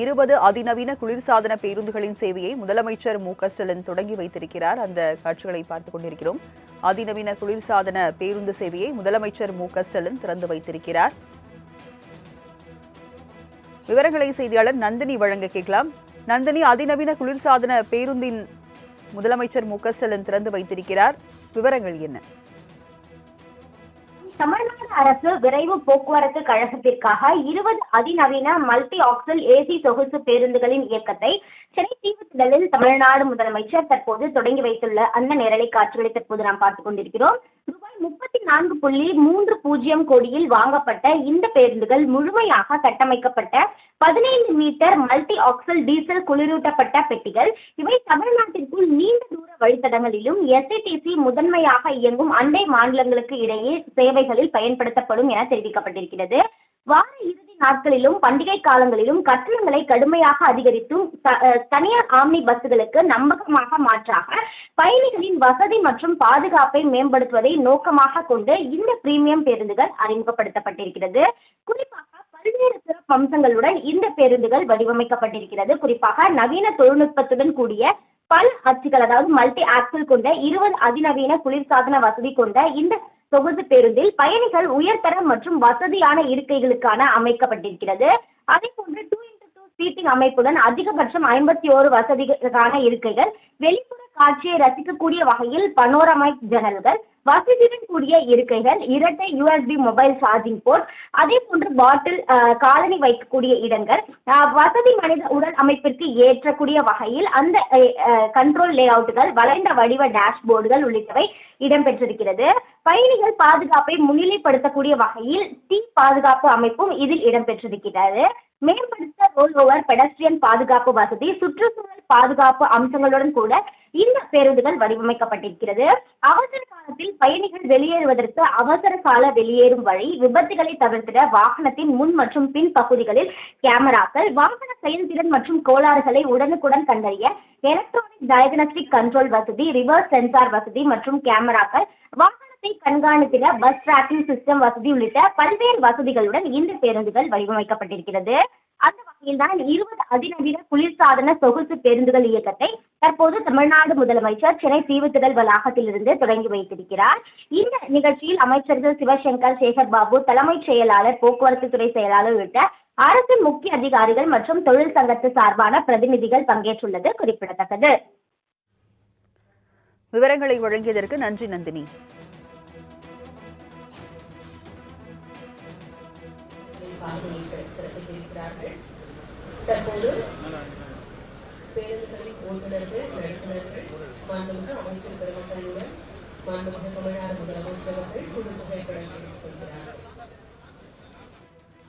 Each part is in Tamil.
20 அதிநவீன குளிர்சாதன பேருந்துகளின் சேவையை முதலமைச்சர் மு.க.ஸ்டாலின் தொடங்கி வைத்திருக்கிறார். அந்த காட்சிகளை பார்த்துக் கொண்டிருக்கிறோம். அதிநவீன குளிர்சாதன பேருந்து சேவையை முதலமைச்சர் மு.க.ஸ்டாலின் திறந்து வைத்திருக்கிறார். விவரங்களை செய்தியாளர் நந்தினி வழங்க கேட்கலாம். நந்தினி, அதிநவீன குளிர்சாதன பேருந்தின் முதலமைச்சர் மு.க.ஸ்டாலின் திறந்து வைத்திருக்கிறார். விவரங்கள் என்ன? தமிழ்நாடு அரசு விரைவு போக்குவரத்து கழகத்திற்காக 20 அதிநவீன மல்டி ஆக்சல் ஏசி சொகுசு பேருந்துகளின் இயக்கத்தை சென்னை தீவுத்திடலில் தமிழ்நாடு முதலமைச்சர் தற்போது தொடங்கி வைத்துள்ள அந்த நேரலை காட்சிகளை தற்போது நாம் பார்த்துக் கொண்டிருக்கிறோம். ரூபாய் 34.30 கோடியில் வாங்கப்பட்ட இந்த பேருந்துகள் முழுமையாக கட்டமைக்கப்பட்ட 15 மீட்டர் மல்டி ஆக்சல் டீசல் குளிரூட்டப்பட்ட பெட்டிகள். இவை தமிழ்நாட்டிற்குள் நீண்ட தூர வழித்தடங்களிலும் எஸ்ஐடிசி முதன்மையாக இயங்கும் அண்டை மாநிலங்களுக்கு இடையே சேவைகளில் பயன்படுத்தப்படும் என தெரிவிக்கப்பட்டிருக்கிறது. வார இறுதி நாட்களிலும் பண்டிகை காலங்களிலும் கட்டணங்களை கடுமையாக அதிகரித்தும் தனியார் ஆம்னி பஸ்களுக்கு நம்பகமாக மாற்றாக பயணிகளின் வசதி மற்றும் பாதுகாப்பை மேம்படுத்துவதை நோக்கமாக கொண்டு இந்த பிரீமியம் பேருந்துகள் அறிமுகப்படுத்தப்பட்டிருக்கிறது. குறிப்பாக பல்வேறு சிறப்பு அம்சங்களுடன் இந்த பேருந்துகள் வடிவமைக்கப்பட்டிருக்கிறது. குறிப்பாக நவீன தொழில்நுட்பத்துடன் கூடிய பல அச்சுகள், அதாவது மல்டி ஆக்சல் கொண்ட 20 அதிநவீன குளிர்சாதன வசதி கொண்ட இந்த சொகுசு பேருந்தில் பயணிகள் உயர்தர மற்றும் வசதியான இருக்கைகளுக்கான அமைக்கப்பட்டிருக்கிறது. அதே போன்று 2x2 சீட்டிங் அமைப்புடன் அதிகபட்சம் 51 வசதிக்கான இருக்கைகள், வெளிப்புற காட்சியை ரசிக்கக்கூடிய வகையில் பனோரமைக் ஜன்னல்கள், வசதியுடன் கூடிய இருக்கைகள், இரட்டை USB மொபைல் சார்ஜிங் போர்ட், அதே போன்று பாட்டில் காலனி வைக்கக்கூடிய இடங்கள், வசதி மனித உடல் அமைப்பிற்கு ஏற்றக்கூடிய வகையில் அந்த கண்ட்ரோல் லே அவுட்டுகள், வளைந்த வடிவ டேஷ்போர்டுகள் உள்ளிட்டவை இடம்பெற்றிருக்கிறது. பயணிகள் பாதுகாப்பை முன்னிலைப்படுத்தக்கூடிய வகையில் தீ பாதுகாப்பு அமைப்பும் இதில் இடம்பெற்றிருக்கிறது. மேம்படுத்த ரோல் ஓவர் பெடஸ்ட்ரியன் பாதுகாப்பு வசதி, சுற்றுச்சூழல் பாதுகாப்பு அம்சங்களுடன் கூட இந்த பேருந்துகள் வடிவமைக்கப்பட்டிருக்கிறது. அவசர காலத்தில் பயணிகள் வெளியேறுவதற்கு அவசர கால வெளியேறும் வழி, விபத்துகளை தவிர்த்திட வாகனத்தின் முன் மற்றும் பின் பகுதிகளில் கேமராக்கள், வாகன செயல்திறன் மற்றும் கோளாறுகளை உடனுக்குடன் கண்டறிய எலக்ட்ரானிக் டயக்னஸ்டிக் கண்ட்ரோல் வசதி, ரிவர்ஸ் சென்சார் வசதி மற்றும் கேமராக்கள், வாகனத்தை கண்காணித்திட பஸ் டிராக்கிங் சிஸ்டம் வசதி உள்ளிட்ட பல்வேறு வசதிகளுடன் இந்த பேருந்துகள் வடிவமைக்கப்பட்டிருக்கிறது. அந்த வகையில் தான் 20 அதிநவீன குளிர்சாதன சொகுசு பேருந்துகள் இயக்கத்தை தற்போது தமிழ்நாடு முதலமைச்சர் சென்னை தீவுத்திடல் வளாகத்திலிருந்து தொடங்கி வைத்திருக்கிறார். இந்த நிகழ்ச்சியில் அமைச்சர்கள் சிவசங்கர், சேகர் பாபு, தலைமைச் செயலாளர், போக்குவரத்து துறை செயலாளர் உள்ளிட்ட அரசின் முக்கிய அதிகாரிகள் மற்றும் தொழில் சங்கத்து சார்பான பிரதிநிதிகள் பங்கேற்றுள்ளது குறிப்பிடத்தக்கது. விவரங்களை வழங்கியதற்கு நன்றி நந்தினி. தற்போது பேருந்துகளின் ஓட்டுநர்கள், நடத்துனர்கள், மாண்புமிகு அமைச்சர் பெருமக்களுடன் மாண்புமிகு தமிழ்நாடு முதலமைச்சர் அவர்கள் குழு புகைப்படம் எடுத்துக் கொள்கிறார்கள்.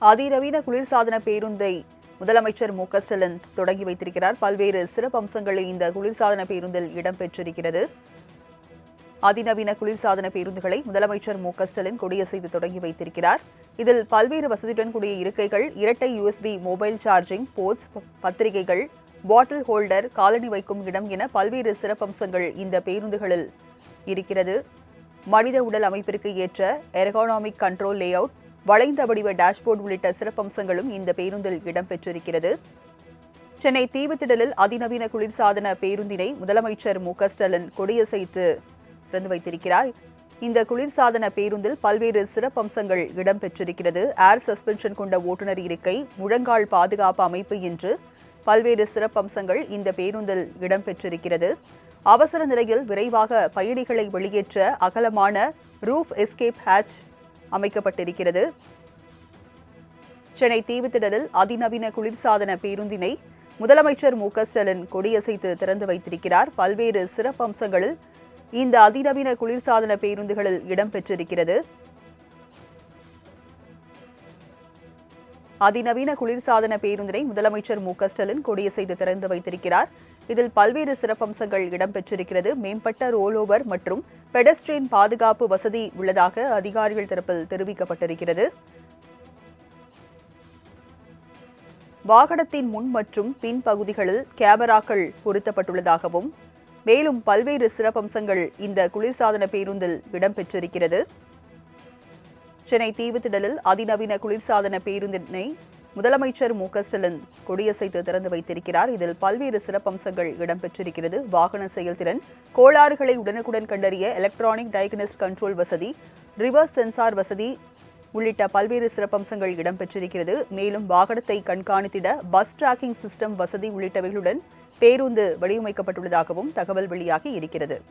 அதிநவீன குளிர்சாதன பேருந்தை முதலமைச்சர் மு.க.ஸ்டாலின் தொடங்கி வைத்திருக்கிறார். பல்வேறு சிறப்பு அம்சங்களை இந்த குளிர்சாதன பேருந்தில் இடம்பெற்றிருக்கிறது. அதிநவீன குளிர்சாதன பேருந்துகளை முதலமைச்சர் மு.க.ஸ்டாலின் கொடியசைத்து தொடங்கி வைத்திருக்கிறார். இதில் பல்வேறு வசதியுடன் கூடிய இருக்கைகள், இரட்டை USB மொபைல் சார்ஜிங் போர்ட்ஸ், பத்திரிகைகள், பாட்டில் ஹோல்டர், காலனி வைக்கும் இடம் என பல்வேறு சிறப்பம்சங்கள் இந்த பேருந்துகளில் இருக்கிறது. மனித உடல் அமைப்பிற்கு ஏற்ற எர்கோனாமிக் கண்ட்ரோல் லே அவுட், வளைந்த வடிவ டேஷ்போர்டு உள்ளிட்ட சிறப்பம்சங்களும் இந்த பேருந்தில் இடம்பெற்றிருக்கிறது. சென்னை தீவுத்திடலில் அதிநவீன குளிர்சாதன பேருந்தினை முதலமைச்சர் மு.க.ஸ்டாலின் கொடியசைத்து திறந்து வைத்திருக்கிறார். இந்த குளிர்சாதன பேருந்தில் பல்வேறு சிறப்பம்சங்கள் இடம்பெற்றிருக்கிறது. ஏர் சஸ்பென்ஷன் கொண்ட ஓட்டுநர் இருக்கை, முழங்கால் பாதுகாப்பு அமைப்பு என்று பல்வேறு சிறப்பம்சங்கள் இந்த பேருந்தில் இடம்பெற்றிருக்கிறது. அவசர நிலையில் விரைவாக பயணிகளை வெளியேற்ற அகலமான ரூஃப் எஸ்கேப் ஹேட்ச் அமைக்கப்பட்டிருக்கிறது. சென்னை தீவுத்திடலில் அதிநவீன குளிர்சாதன பேருந்தினை முதலமைச்சர் மு.க.ஸ்டாலின் கொடியசைத்து திறந்து வைத்திருக்கிறார். பல்வேறு சிறப்பம்சங்களில் இந்த அதிநவீன குளிர்சாதன பேருந்துகளில் இடம்பெற்றிருக்கிறது. அதிநவீன குளிர்சாதன பேருந்தினை முதலமைச்சர் மு.க.ஸ்டாலின் கொடியசைத்து திறந்து வைத்திருக்கிறார். இதில் பல்வேறு சிறப்பம்சங்கள் இடம்பெற்றிருக்கிறது. மேம்பட்ட ரோல் ஓவர் மற்றும் பெடஸ்ட்ரியன் பாதுகாப்பு வசதி உள்ளதாக அதிகாரிகள் தரப்பில் தெரிவிக்கப்பட்டிருக்கிறது. வாகனத்தின் முன் மற்றும் பின் பகுதிகளில் கேமராக்கள் பொருத்தப்பட்டுள்ளதாகவும் மேலும் பல்வேறு சிறப்பம்சங்கள் இந்த குளிர்சாதன பேருந்தில் இடம்பெற்றிருக்கிறது. சென்னை தீவுத்திடலில் அதிநவீன குளிர்சாதன பேருந்தினை முதலமைச்சர் ஸ்டாலின் கொடியசைத்து திறந்து வைத்திருக்கிறார். இதில் பல்வேறு சிறப்பம்சங்கள் இடம்பெற்றிருக்கிறது. வாகன செயல்திறன், கோளாறுகளை உடனுக்குடன் கண்டறிய எலக்ட்ரானிக் டயக்னஸ்ட் கண்ட்ரோல் வசதி, ரிவர்ஸ் சென்சார் வசதி உள்ளிட்ட பல்வேறு சிறப்பம்சங்கள் இடம்பெற்றிருக்கிறது. மேலும் வாகனத்தை கண்காணித்திட பஸ் டிராக்கிங் சிஸ்டம் வசதி உள்ளிட்டவைகளுடன் பேருந்து வடிவமைக்கப்பட்டுள்ளதாகவும் தகவல் வெளியாகி இருக்கிறது.